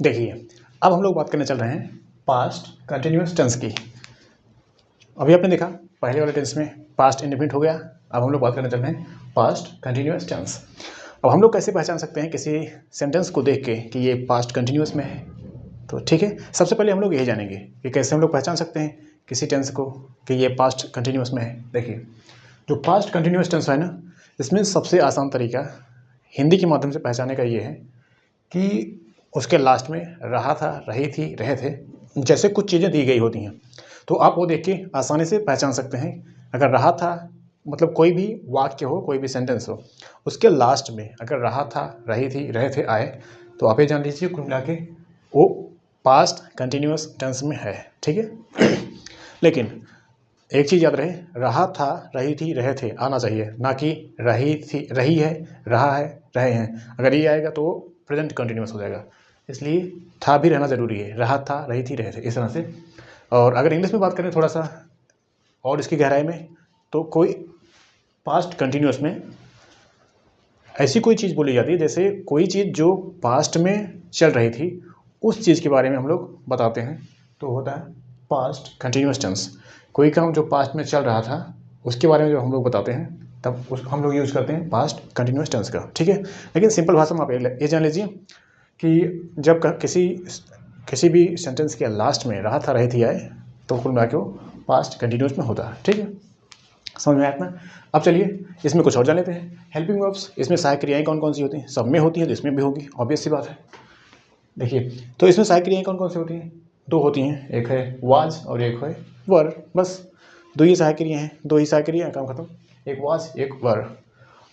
देखिए, अब हम लोग बात करने चल रहे हैं पास्ट कंटिन्यूअस टेंस की। अभी आपने देखा पहले वाले टेंस में पास्ट इंडेफिनिट हो गया, अब हम लोग बात करने चल रहे हैं पास्ट कंटिन्यूअस टेंस। अब हम लोग कैसे पहचान सकते हैं किसी सेंटेंस को देख के कि ये पास्ट कंटिन्यूअस में है? तो ठीक है, सबसे पहले हम लोग यही जानेंगे कि कैसे हम लोग पहचान सकते हैं किसी टेंस को कि ये पास्ट कंटिन्यूअस में है। देखिए, जो पास्ट कंटिन्यूअस टेंस है ना, इसमें सबसे आसान तरीका हिंदी के माध्यम से पहचानने का ये है कि उसके लास्ट में रहा था, रही थी, रहे थे जैसे कुछ चीज़ें दी गई होती हैं, तो आप वो देख के आसानी से पहचान सकते हैं। अगर रहा था मतलब कोई भी वाक्य हो, कोई भी सेंटेंस हो, उसके लास्ट में अगर रहा था, रही थी, रहे थे आए, तो आप ये जान लीजिए कुल मिला के वो पास्ट कंटिन्यूअस टेंस में है। ठीक है लेकिन एक चीज़ याद रहे, रहा था, रही थी, रहे थे आना चाहिए, ना कि रही थी, रही है, रहा है, रहे हैं। अगर ये आएगा तो वो प्रेजेंट कंटिन्यूअस हो जाएगा, इसलिए था भी रहना ज़रूरी है। रहा था, रही थी, रहे थे, इस तरह से। और अगर इंग्लिश में बात करें थोड़ा सा और इसकी गहराई में, तो कोई पास्ट कंटिन्यूअस में ऐसी कोई चीज़ बोली जाती है जैसे कोई चीज़ जो पास्ट में चल रही थी उस चीज़ के बारे में हम लोग बताते हैं, तो होता है पास्ट कंटिन्यूअस टेंस। कोई काम जो पास्ट में चल रहा था उसके बारे में जो हम लोग बताते हैं तब उस हम लोग यूज़ करते हैं पास्ट कंटिन्यूअस टेंस का। ठीक है, लेकिन सिंपल भाषा में आप ये जान लीजिए कि जब किसी भी सेंटेंस के लास्ट में रहा था, रही थी आए, तो कुल मिला के वो पास्ट कंटिन्यूअस में होता है। ठीक है, समझ में आया इतना? अब चलिए इसमें कुछ और जान लेते हैं। हेल्पिंग वर्ब्स, इसमें सहायक क्रियाएं कौन कौन सी होती हैं? सब में होती है तो इसमें भी होगी, ऑब्वियस सी बात है। देखिए, तो इसमें सहायक क्रियाएं कौन कौन सी होती हैं? दो होती हैं, एक है वाज और एक है वर। बस दो ही सहायक क्रियाएं हैं, दो ही सहायक क्रियाएं, काम खत्म। एक वाज, एक वर।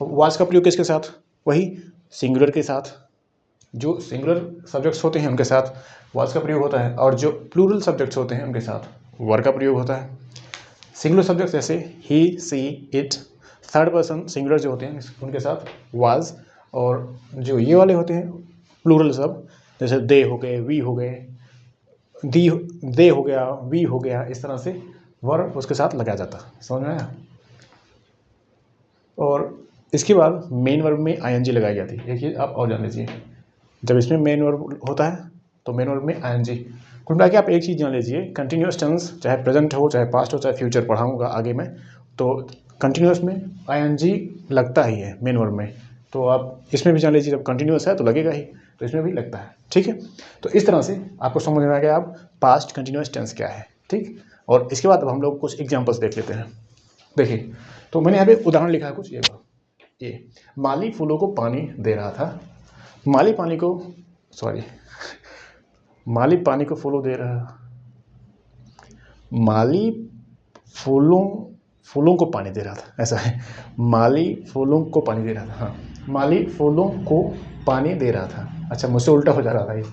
वाज का प्रयोग किसके साथ? वही सिंगुलर के साथ। जो सिंगुलर सब्जेक्ट्स होते हैं उनके साथ वाज का प्रयोग होता है, और जो प्लूरल सब्जेक्ट्स होते हैं उनके साथ वर का प्रयोग होता है। सिंगुलर सब्जेक्ट्स जैसे ही, सी, इट, थर्ड पर्सन सिंगुलर जो होते हैं उनके साथ वाज, और जो ये वाले होते हैं प्लूरल सब, जैसे दे हो गए, वी हो गए, दे हो गया, वी हो गया, इस तरह से वर्ब उसके साथ लगाया जाता। समझ में आया? और इसके बाद मेन वर्ब में आईएनजी लगाई जाती है। एक चीज़ आप और जान लीजिए, जब इसमें मेन वर्ब होता है तो मेन वर्ब में आईएनजी। कुल मिला के आप एक चीज़ जान लीजिए, कंटिन्यूअस टेंस चाहे प्रेजेंट हो, चाहे पास्ट हो, चाहे फ्यूचर पढ़ाऊंगा आगे में, तो कंटिन्यूअस में आईएनजी लगता ही है मेन वर्ब में। तो आप इसमें भी जान लीजिए जब कंटिन्यूअस है तो लगेगा ही, तो इसमें भी लगता है। ठीक है, तो इस तरह से आपको समझ में आ गया आप पास्ट कंटिन्यूअस टेंस क्या है। ठीक, और इसके बाद अब हम लोग कुछ एग्जाम्पल्स देख लेते हैं। देखिए, तो मैंने यहाँ पे उदाहरण लिखा है कुछ, ये माली फूलों को पानी दे रहा था। माली पानी को फूलों दे रहा, माली फूलों को पानी दे रहा था, ऐसा है। माली फूलों को पानी दे रहा था, हाँ, माली फूलों को पानी दे रहा था। अच्छा, मुझसे उल्टा हो जा रहा था ये।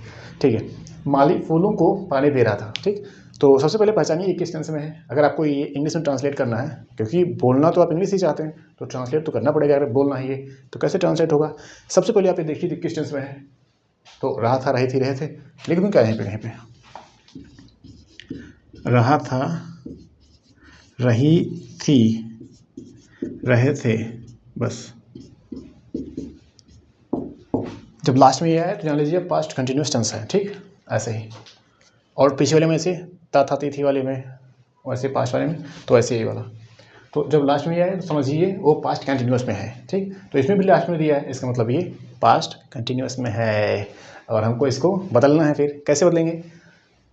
ठीक है, माली फूलों को पानी दे रहा था। ठीक, तो सबसे पहले पहचानिए ये किस टेंस में है। अगर आपको ये इंग्लिश में ट्रांसलेट करना है, क्योंकि बोलना तो आप इंग्लिश ही चाहते हैं, तो ट्रांसलेट तो करना पड़ेगा। अगर बोलना है ये तो कैसे ट्रांसलेट होगा? सबसे पहले आप ये देखिए किस टेंस में है। तो रहा था, रही थी, रहे थे, लिख दूँ क्या यहीं पे? कहीं पे रहा था, रही थी, रहे थे, बस। जब लास्ट में ये आया तो जान लीजिए पास्ट कंटिन्यूअस टेंस है। ठीक, ऐसे ही। और पीछे वाले में ऐसे ता था, ती थी वाले में, वैसे पास्ट वाले में तो ऐसे ही वाला। तो जब लास्ट में ये आया तो समझिए वो पास्ट कंटिन्यूअस में है। ठीक, तो इसमें भी लास्ट में दिया है, इसका मतलब ये पास्ट कंटिन्यूअस में है, और हमको इसको बदलना है। फिर कैसे बदलेंगे?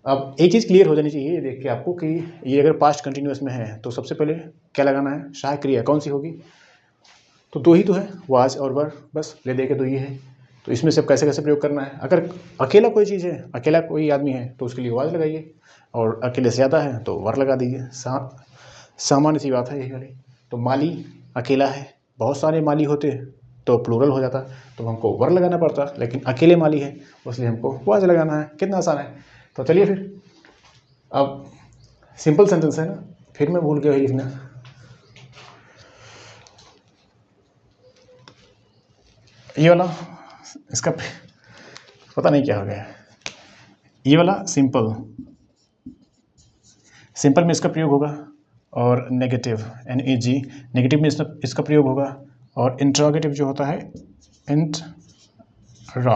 अब एक चीज़ क्लियर हो जानी चाहिए देख के आपको कि ये अगर पास्ट कंटिन्यूअस में है तो सबसे पहले क्या लगाना है? सहायक क्रिया कौन सी होगी? तो दो ही तो है, वाज और वर, बस ले दे के दो ही है। तो इसमें सब कैसे कैसे प्रयोग करना है? अगर अकेला कोई चीज़ है, अकेला कोई आदमी है, तो उसके लिए वाज लगाइए, और अकेले से ज़्यादा है तो वर लगा दीजिए। सामान्य सी बात है यही वाली। तो माली अकेला है, बहुत सारे माली होते तो प्लूरल हो जाता, तो हमको वर लगाना पड़ता, लेकिन अकेले माली है इसलिए हमको वाज लगाना है। कितना आसान है। तो चलिए फिर, अब सिंपल सेंटेंस है ना, फिर मैं भूल गया लिखना। ये वाला, इसका पता नहीं क्या हो गया। ये वाला सिंपल में इसका प्रयोग होगा, और नेगेटिव NEG नेगेटिव में इसका प्रयोग होगा, और इंट्रोगेटिव जो होता है इंट्रा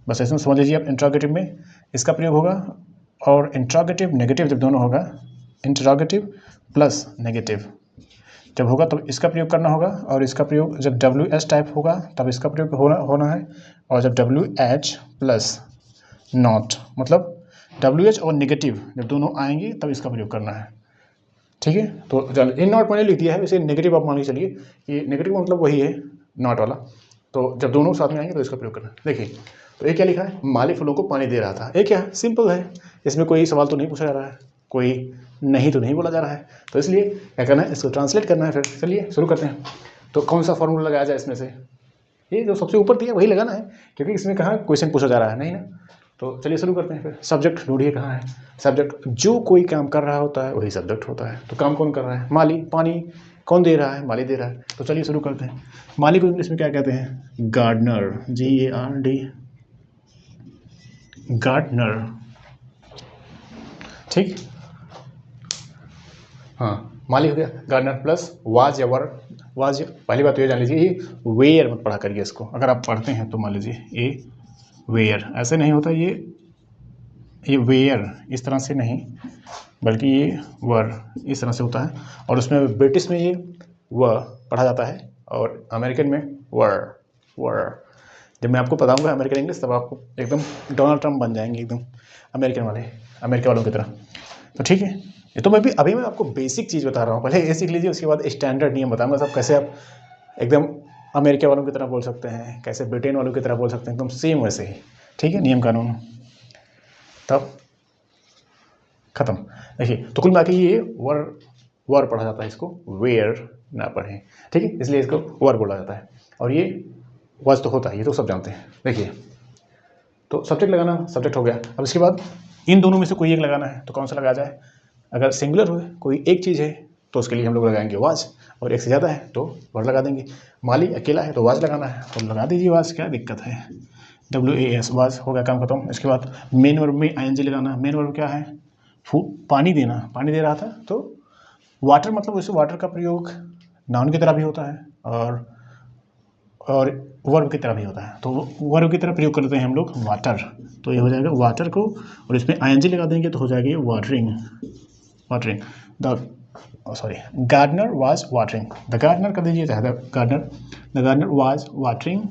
बस ऐसे में समझ लीजिए आप। इंट्रोगेटिव में इसका प्रयोग होगा, और इंट्रोगेटिव नेगेटिव जब दोनों होगा, इंट्रोगेटिव प्लस नेगेटिव जब होगा तो इसका प्रयोग करना होगा, और इसका प्रयोग जब WH टाइप होगा तब इसका प्रयोग होना है, और जब WH प्लस नॉट मतलब WH और नेगेटिव जब दोनों आएंगे तब इसका प्रयोग करना है। ठीक है, तो इन नॉट मैंने लिख दिया है, इसे नेगेटिव आप मान के चलिए कि नेगेटिव मतलब वही है नॉट वाला, तो जब दोनों साथ में आएंगे तो इसका प्रयोग करना। देखिए तो ये क्या लिखा है, माली फूलों को पानी दे रहा था। ये क्या सिंपल है, इसमें कोई सवाल तो नहीं पूछा जा रहा है, कोई नहीं तो नहीं बोला जा रहा है, तो इसलिए क्या करना है, इसको ट्रांसलेट करना है। फिर चलिए शुरू करते हैं। तो कौन सा फॉर्मूला लगाया जाए इसमें से, ये जो सबसे ऊपर दिया वही लगाना है, क्योंकि इसमें कहाँ क्वेश्चन पूछा जा रहा है, नहीं ना। तो चलिए शुरू करते हैं। फिर सब्जेक्ट ढूंढिए कहाँ है। सब्जेक्ट जो कोई काम कर रहा होता है वही सब्जेक्ट होता है। तो काम कौन कर रहा है, माली। पानी कौन दे रहा है, माली दे रहा है। तो चलिए शुरू करते हैं। माली को इंग्लिश में क्या कहते हैं, गार्डनर, GARD, गार्डनर। ठीक, हाँ माली हो गया, गार्डनर प्लस वाज या वर। वाज, पहली बात तो ये जान लीजिए, ये वेयर मत पढ़ा करिए इसको। अगर आप पढ़ते हैं तो मान लीजिए ये वेयर ऐसे नहीं होता, ये वेयर इस तरह से नहीं, बल्कि ये वर इस तरह से होता है। और उसमें ब्रिटिश में ये व पढ़ा जाता है, और अमेरिकन में वर। जब मैं आपको बताऊंगा अमेरिकन इंग्लिश तब आपको एकदम डोनाल्ड ट्रम्प बन जाएंगे, एकदम अमेरिकन वाले, अमेरिका वालों की तरह। तो ठीक है, ये तो अभी मैं आपको बेसिक चीज़ बता रहा हूँ। पहले ये सीख लीजिए, उसके बाद स्टैंडर्ड नियम बताऊंगा सब, कैसे आप एकदम अमेरिका वालों की तरह बोल सकते हैं, कैसे ब्रिटेन वालों की तरह बोल सकते हैं, एकदम सेम वैसे ही। ठीक है, नियम कानून तब खत्म। देखिए तो कुल मिला के ये वर पढ़ा जाता है, इसको वेयर ना पढ़ें। ठीक है, इसलिए इसको वर बोला जाता है, और ये वज तो होता है, ये तो सब जानते हैं। देखिए तो सब्जेक्ट लगाना, सब्जेक्ट हो गया। अब इसके बाद इन दोनों में से कोई एक लगाना है, तो कौन सा लगाया जाए। अगर सिंगुलर हो, कोई एक चीज़ है, तो उसके लिए हम लोग लगाएंगे वाज, और एक से ज़्यादा है तो वर लगा देंगे। माली अकेला है तो वाज लगाना है, तो लगा दीजिए वाज, क्या दिक्कत है। WAS, वाज हो गया, काम खत्म। इसके बाद मेन वर्ब में ING लगाना। मेन वर्ब क्या है, पानी देना, पानी दे रहा था। तो वाटर मतलब वैसे वाटर का प्रयोग नाउन की तरह भी होता है, और वर्ब की तरह भी होता है। तो वर्ब की तरह प्रयोग करते हैं हम लोग वाटर, तो ये हो जाएगा वाटर को, और इसमें ING लगा देंगे तो हो जाएगी watering. Gardener was watering, the gardener कर दीजिए, चाहे द गार्डनर वाज वाटरिंग,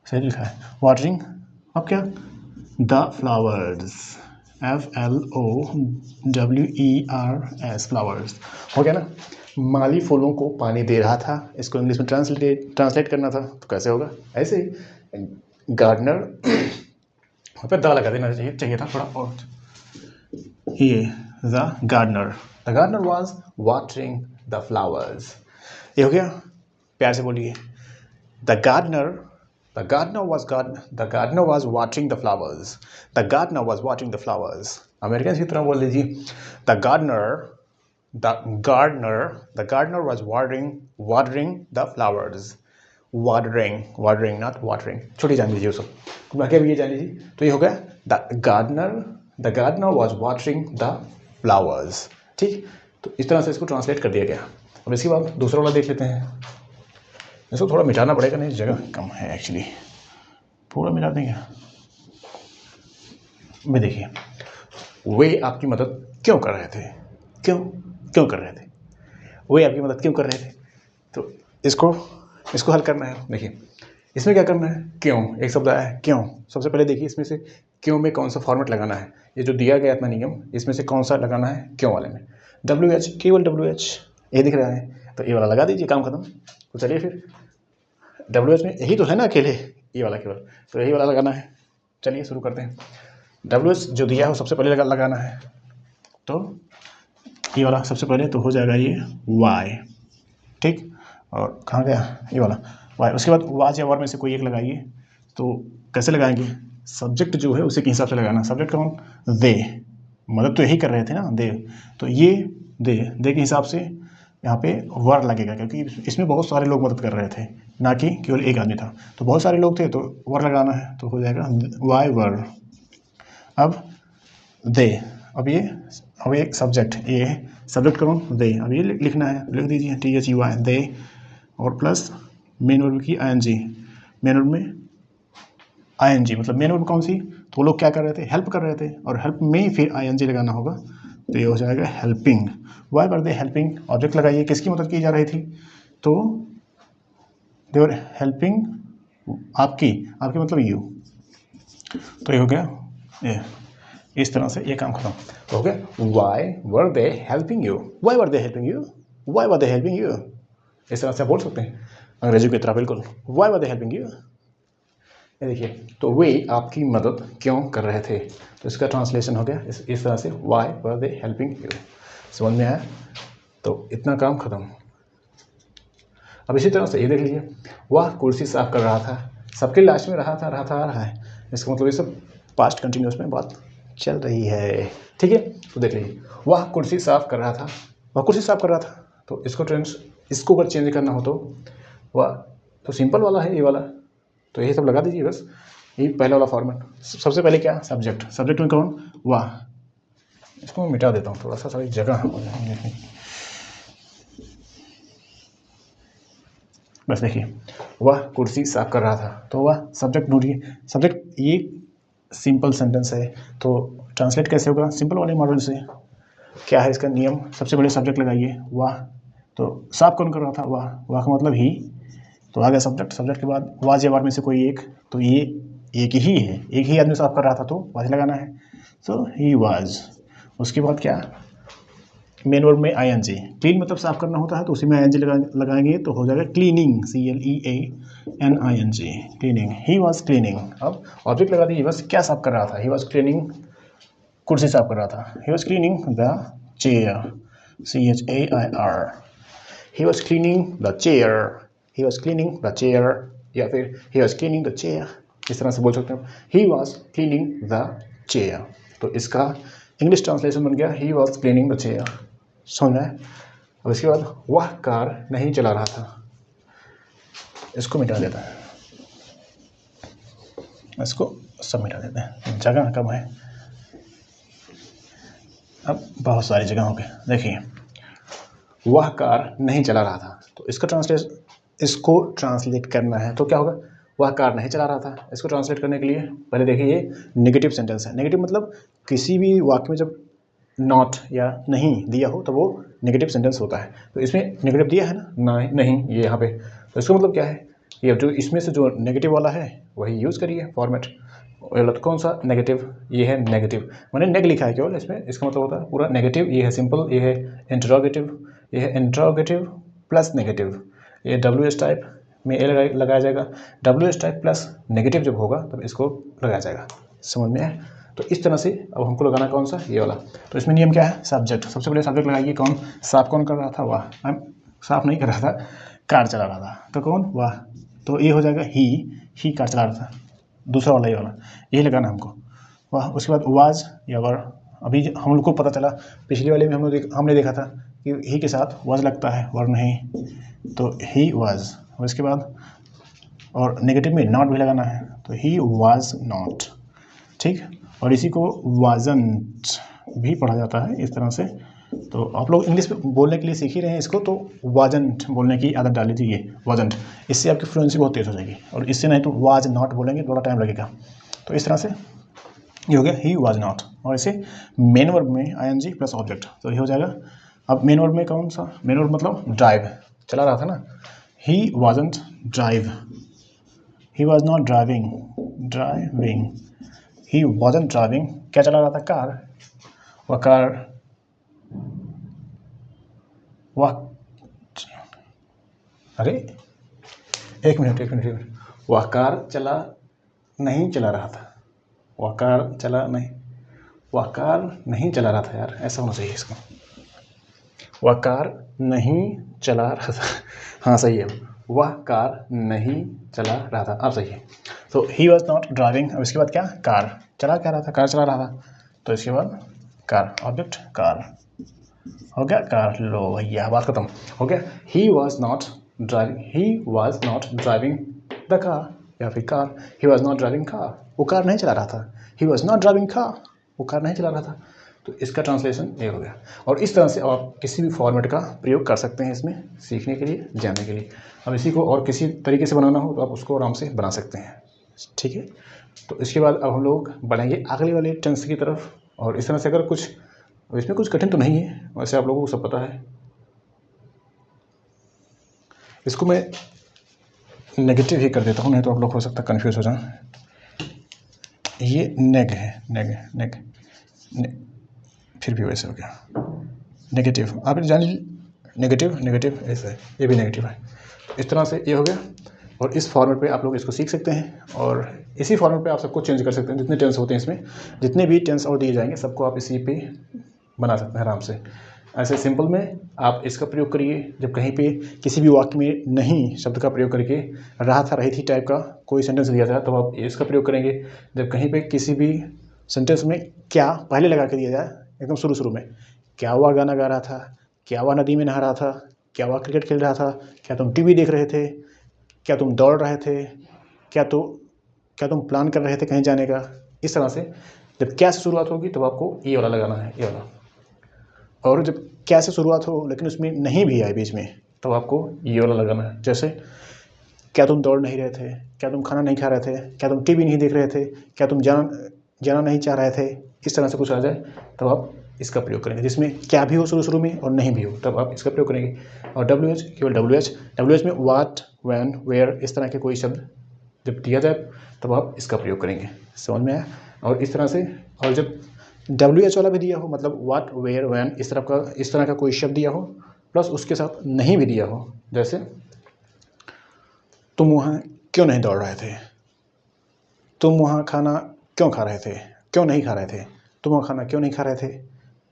सही लिखा है वाटरिंग। अब क्या, द फ्लावर्स, FLOWERS, फ्लावर्स हो गया ना। माली फूलों को पानी दे रहा था, इसको इंग्लिश में ट्रांसलेट करना था, तो कैसे होगा, ऐसे ही गार्डनर पे द लगा देना चाहिए था थोड़ा और। ये the gardener was watering the flowers, ये हो गया। प्यार से बोलिए, the gardener was watering the flowers. The gardener was watering the flowers. American की तरह बोल लीजिए, the gardener was watering the flowers. Watering not watering, छोटी जान लीजिए उसको, बाकी भी ये जान लीजिए। तो ये हो गया the gardener was watering the flowers। ठीक, तो इस तरह से इसको ट्रांसलेट कर दिया गया। अब इसके बाद दूसरा वाला देख लेते हैं। इसको थोड़ा मिटाना पड़ेगा, नहीं जगह कम है एक्चुअली, पूरा मिटा देंगे। मैं देखिए, वे आपकी मदद क्यों कर रहे थे, क्यों कर रहे थे, वे आपकी मदद क्यों कर रहे थे। तो इसको हल करना है। देखिए इसमें क्या करना है, क्यों, एक शब्द आया है क्यों। सबसे पहले देखिए इसमें से क्यों में कौन सा फॉर्मेट लगाना है, ये जो दिया गया अपना नियम, इसमें से कौन सा लगाना है क्यों वाले में। WH, केवल WH ये दिख रहा है, तो ये वाला लगा दीजिए, काम खत्म। तो चलिए फिर WH में यही तो है ना अकेले, ये वाला केवल, तो यही वाला लगाना है। चलिए शुरू करते हैं। WH जो दिया है वो सबसे पहले लगाना है, तो ये वाला सबसे पहले तो हो जाएगा ये Y। ठीक, और कहाँ गया ये वाला Y। उसके बाद वाज या वर में से कोई एक लगाइए। तो कैसे लगाएंगे, सब्जेक्ट जो है उसी के हिसाब से लगाना। सब्जेक्ट कौन, दे, मदद तो यही कर रहे थे ना, दे, तो ये दे के हिसाब से यहाँ पे वर लगेगा, क्योंकि इसमें बहुत सारे लोग मदद कर रहे थे, ना कि केवल एक आदमी था। तो बहुत सारे लोग थे तो वर लगाना है, तो हो जाएगा वाई वर। अब दे, अब एक सब्जेक्ट, ये सब्जेक्ट कौन, दे, अब ये लिखना है, लिख दीजिए THEY, दे, और प्लस मेन वर्ब की ING। मेन वर्ब में आईएनजी मतलब मेन वर्ब कौन सी, तो वो लोग क्या कर रहे थे, हेल्प कर रहे थे, और हेल्प में फिर आईएनजी लगाना होगा, तो ये हो जाएगा helping. Why were they helping, object लगाइए, किसकी मदद की जा रही थी, तो दे वर हेल्पिंग, आपकी मतलब यू, तो ये हो गया ये, इस तरह से ये काम खत्म। तो हो गया why were they helping you, why were they helping you, why were they helping you, इस तरह से आप बोल सकते हैं अंग्रेजी की तरह बिल्कुल, why were they helping you. ये देखिए, तो वे आपकी मदद क्यों कर रहे थे, तो इसका ट्रांसलेशन हो गया इस तरह से, why were they helping you. समझ में आया, तो इतना काम खत्म। अब इसी तरह से ये देख लीजिए, वह कुर्सी साफ कर रहा था, सबके लास्ट में रहा था आ रहा है, इसका मतलब ये सब पास्ट कंटिन्यूस में बात चल रही है, ठीक है। तो देख लीजिए, वह कुर्सी साफ कर रहा था, वह कुर्सी साफ कर रहा था, तो इसको अगर चेंज करना हो तो वह, तो सिंपल वाला है ये वाला, तो यही सब लगा दीजिए बस, ये पहला वाला फॉर्मेट। सबसे पहले क्या, सब्जेक्ट में कौन, वाह, इसको मैं मिटा देता हूँ थोड़ा सा, सारी जगह बस देखिए, वह कुर्सी साफ कर रहा था, तो वह सब्जेक्ट ढूंढिए, सब्जेक्ट ये सिंपल सेंटेंस है, तो ट्रांसलेट कैसे होगा, सिंपल वाले मॉडल से। क्या है इसका नियम, सबसे पहले सब्जेक्ट लगाइए वाह, तो साफ कौन कर रहा था, वाह का मतलब ही, तो आ गया सब्जेक्ट के बाद वाज या वार में से कोई एक, तो ये एक ही आदमी साफ कर रहा था, तो वाज लगाना है, तो ही वाज। उसके बाद क्या, मेन वर्ब में आईएनजी, क्लीन मतलब साफ करना होता है, तो उसी में आईएनजी लगाएंगे, तो हो जाएगा cleaning, CLEANING, cleaning, he was cleaning. अब ऑब्जेक्ट लगा दीजिए, बस क्या साफ कर रहा था, ही वाज क्लीनिंग, कुर्सी साफ कर रहा था, he was cleaning the chair, CHAIR, he was cleaning the chair, he was cleaning the chair, या फिर he was cleaning the chair, इस तरह से बोल सकते हैं, he was cleaning the chair. तो इसका इंग्लिश ट्रांसलेशन बन गया, he was cleaning the chair. समझ में आया। अब इसके बाद वह कार नहीं चला रहा था, इसको मिटा देता है, इसको सब मिटा देते हैं, जगह कम है, अब बहुत सारी जगह हो गए। देखिए, वह कार नहीं चला रहा था, तो इसको ट्रांसलेट करना है, तो क्या होगा, वह कार नहीं चला रहा था। इसको ट्रांसलेट करने के लिए पहले देखिए, ये नेगेटिव सेंटेंस है, नेगेटिव मतलब किसी भी वाक्य में जब नॉट या नहीं दिया हो तो वो नेगेटिव सेंटेंस होता है, तो इसमें नेगेटिव दिया है ना, नहीं ये यहाँ पे, तो इसका मतलब क्या है, ये जो इसमें से जो नेगेटिव वाला है वही यूज़ करिए फॉर्मेट। तो कौन सा नेगेटिव, ये है नेगेटिव, मैंने नेग लिखा है केवल इसमें, इसका मतलब होता है पूरा नेगेटिव, ये है सिंपल, ये है इंटरोगेटिव, ये है इंटरोगेटिव प्लस नेगेटिव, ये WH टाइप में ए लगाया जाएगा, WH टाइप प्लस नेगेटिव जब होगा तब इसको लगाया जाएगा। समझ में आया। तो इस तरह से अब हमको लगाना कौन सा, ये वाला। तो इसमें नियम क्या है, सब्जेक्ट, सबसे पहले सब्जेक्ट लगाइए, कौन साफ कौन कर रहा था, वाह, साफ नहीं कर रहा था, कार चला रहा था, तो कौन, वाह, तो ये हो जाएगा ही कार चला रहा था, दूसरा वाला ये वाला, यही लगाना हमको, वाह। उसके बाद वाज या वर, अभी हम लोग को पता चला, पिछले वाले में हमने देखा था कि ही के साथ वाज लगता है, वर नहीं, तो ही वाज। उसके बाद और नेगेटिव में नॉट भी लगाना है, तो ही वाज नॉट, ठीक। और इसी को वाजंट भी पढ़ा जाता है इस तरह से। तो आप लोग इंग्लिश बोलने के लिए सीख ही रहे हैं इसको, तो वाजंट बोलने की आदत डाल लीजिए, वाजंट, इससे आपकी फ्लुएंसी बहुत तेज़ हो जाएगी, और इससे नहीं तो वाज नॉट बोलेंगे थोड़ा टाइम लगेगा। तो इस तरह से ये हो गया ही वाज नॉट, और इसे मेन वर्ब में आईएनजी प्लस ऑब्जेक्ट, तो ये हो जाएगा। अब मेन वर्ब में कौन सा, मेन वर्ब मतलब ड्राइव, चला रहा था ना, he wasn't drive, he was not driving, he wasn't driving, क्या चला रहा था, कार, वह अरे एक मिनट, वह कार नहीं चला रहा था, वह कार नहीं चला रहा था यार, ऐसा होना चाहिए इसका, वह कार नहीं चला रहा था, हाँ सही है, वह कार नहीं चला रहा था, अब सही है। तो ही वॉज नॉट ड्राइविंग, अब इसके बाद क्या, कार चला क्या रहा था, कार चला रहा था, तो इसके बाद कार, ऑब्जेक्ट कार, हो गया कार, लो भैया बात खत्म हो गया। He was not driving the car, या फिर car, he was not driving car, वो कार नहीं चला रहा था, he was not driving car, वो कार नहीं चला रहा था। तो इसका ट्रांसलेशन ये हो गया, और इस तरह से आप किसी भी फॉर्मेट का प्रयोग कर सकते हैं इसमें सीखने के लिए, जानने के लिए। अब इसी को और किसी तरीके से बनाना हो तो आप उसको आराम से बना सकते हैं, ठीक है। तो इसके बाद अब हम लोग बढ़ेंगे अगले वाले टेंस की तरफ। और इस तरह से अगर कुछ, इसमें कुछ कठिन तो नहीं है, वैसे आप लोगों को सब पता है। इसको मैं नेगेटिव ही कर देता हूँ, नहीं तो आप लोग हो सकता है कन्फ्यूज हो जाएं। ये नेग है, नेग फिर भी वैसे हो गया नेगेटिव। आप जान लीजिए नेगेटिव ऐसा है, ये भी नेगेटिव है। इस तरह से ये हो गया। और इस फॉर्मेट पे आप लोग इसको सीख सकते हैं और इसी फॉर्मेट पे आप सबको चेंज कर सकते हैं। जितने टेंस होते हैं इसमें, जितने भी टेंस और दिए जाएंगे सबको आप इसी पे बना सकते हैं आराम से। ऐसे सिंपल में आप इसका प्रयोग करिए जब कहीं पे किसी भी वाक्य में नहीं शब्द का प्रयोग करके रहा था रही थी टाइप का कोई सेंटेंस दिया जाए, तो आप इसका प्रयोग करेंगे। जब कहीं पे किसी भी सेंटेंस में क्या पहले लगा के दिया जाए एकदम शुरू में, क्या हुआ गाना गा रहा था, क्या हुआ नदी में नहा रहा था, क्या हुआ क्रिकेट खेल रहा था, क्या तुम टीवी देख रहे थे, क्या तुम दौड़ रहे थे, क्या तुम प्लान कर रहे थे कहीं जाने का। इस तरह से जब क्या से शुरुआत होगी तब आपको ये वाला लगाना है, ये वाला। और जब क्या से शुरुआत हो लेकिन उसमें नहीं भी आए बीच में, तो आपको ये वाला लगाना है। जैसे क्या तुम दौड़ नहीं रहे थे, क्या तुम खाना नहीं खा रहे थे, क्या तुम टीवी नहीं देख रहे थे, क्या तुम जाना नहीं चाह रहे थे। इस तरह से कुछ आ जाए तब आप इसका प्रयोग करेंगे। जिसमें क्या भी हो शुरू में और नहीं भी हो तब आप इसका प्रयोग करेंगे। और WH केवल WH में वाट, वैन, वेयर इस तरह के कोई शब्द जब दिया जाए तब आप इसका प्रयोग करेंगे। समझ में आया? और इस तरह से, और जब WH वाला भी दिया हो, मतलब वाट, वेयर, वैन इस तरह का कोई शब्द दिया हो प्लस उसके साथ नहीं भी दिया हो, जैसे तुम वहाँ क्यों नहीं दौड़ रहे थे, तुम वहाँ खाना क्यों खा रहे थे, क्यों नहीं खा रहे थे, तुम वहाँ खाना क्यों नहीं खा रहे थे,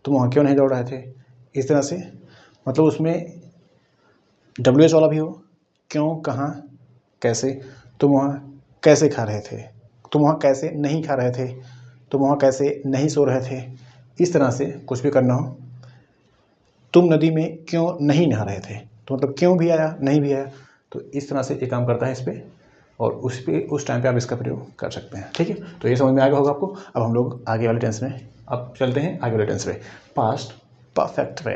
तुम वहाँ क्यों नहीं दौड़ रहे थे। इस तरह से मतलब उसमें WH वाला भी हो, क्यों, कहाँ, कैसे, तुम वहाँ कैसे खा रहे थे, तुम वहाँ कैसे नहीं खा रहे थे, तुम वहाँ कैसे नहीं सो रहे थे। इस तरह से कुछ भी करना हो। तुम नदी में क्यों नहीं नहा रहे थे, तो मतलब क्यों भी आया नहीं भी आया, तो इस तरह से ये काम करता है इस पर। और उस टाइम पे आप इसका प्रयोग कर सकते हैं। ठीक है, तो ये समझ में आ गया होगा आपको। अब हम लोग आगे वाले टेंस में अब चलते हैं, आगे वाले टेंस में पास्ट परफेक्ट में।